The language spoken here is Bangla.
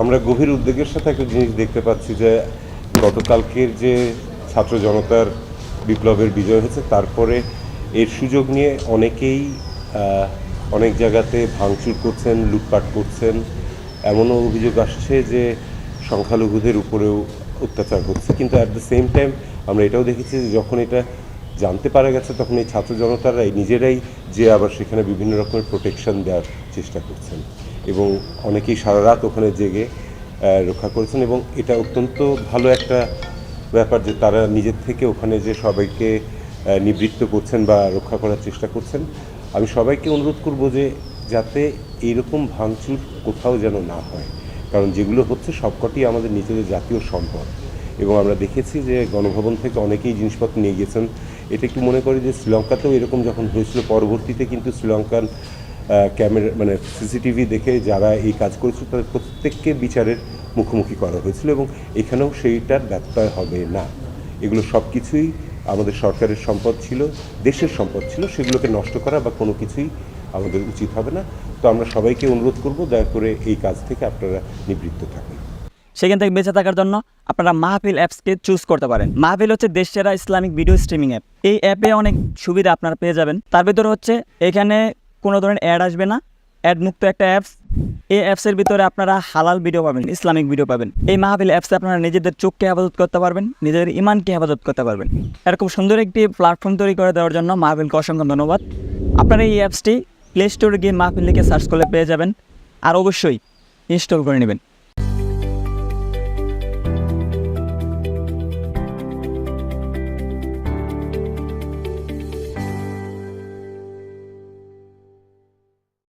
আমরা গভীর উদ্বেগের সাথে একটা জিনিস দেখতে পাচ্ছি যে গতকালকের যে ছাত্র জনতার বিপ্লবের বিজয় হয়েছে তারপরে এর সুযোগ নিয়ে অনেকেই অনেক জায়গাতে ভাঙচুর করছেন, লুটপাট করছেন। এমনও অভিযোগ আসছে যে সংখ্যালঘুদের উপরেও অত্যাচার হচ্ছে। কিন্তু অ্যাট দ্য সেম টাইম আমরা এটাও দেখেছি যে যখন এটা জানতে পারা গেছে তখন এই ছাত্র জনতারাই নিজেরাই যে আবার সেখানে বিভিন্ন রকমের প্রোটেকশন দেওয়ার চেষ্টা করছেন এবং অনেকেই সারা রাত ওখানে জেগে রক্ষা করেছেন এবং এটা অত্যন্ত ভালো একটা ব্যাপার যে তারা নিজের থেকে ওখানে যে সবাইকে নিবৃত্ত করছেন বা রক্ষা করার চেষ্টা করছেন। আমি সবাইকে অনুরোধ করব যে যাতে এইরকম ভাঙচুর কোথাও যেন না হয়, কারণ যেগুলো হচ্ছে সবকটি আমাদের নিজেদের জাতীয় সম্পদ এবং আমরা দেখেছি যে গণভবন থেকে অনেকেই জিনিসপত্র নিয়ে গেছেন। এটা একটু মনে করি যে শ্রীলঙ্কাতেও এরকম যখন হয়েছিল পরবর্তীতে কিন্তু শ্রীলঙ্কান ক্যামেরা মানে সিসিটিভি দেখে যারা এই কাজ করেছিল তাদের প্রত্যেককে বিচারের মুখোমুখি করা হয়েছিল এবং এখানেও সেইটার ব্যত্যয় হবে না। এগুলো সব কিছুই আমাদের সরকারের সম্পদ ছিল, দেশের সম্পদ ছিল, সেগুলোকে নষ্ট করা বা কোনো কিছুই আমাদের উচিত হবে না। তো আমরা সবাইকে অনুরোধ করব দয়া করে এই কাজ থেকে আপনারা নিবৃত্ত থাকুন। সেখান থেকে বেঁচে থাকার জন্য আপনারা মাহফিল অ্যাপসকে চুজ করতে পারেন। মাহফিল হচ্ছে দেশ সেরা ইসলামিক ভিডিও স্ট্রিমিং অ্যাপ। এই অ্যাপে অনেক সুবিধা আপনারা পেয়ে যাবেন। তার ভিতরে হচ্ছে এখানে কোনো ধরনের অ্যাড আসবে না, অ্যাড মুক্ত একটা অ্যাপস। এই অ্যাপসের ভিতরে আপনারা হালাল ভিডিও পাবেন, ইসলামিক ভিডিও পাবেন। এই মাহফিল অ্যাপসে আপনারা নিজেদের চোখকে হেফাজত করতে পারবেন, নিজেদের ইমানকে হেফাজত করতে পারবেন। এরকম সুন্দর একটি প্ল্যাটফর্ম তৈরি করে দেওয়ার জন্য মাহফিলকে অসংখ্য ধন্যবাদ। আপনারা এই অ্যাপসটি প্লে স্টোরে গিয়ে মাহফিল লিখে সার্চ করলে পেয়ে যাবেন, আর অবশ্যই ইনস্টল করে নেবেন।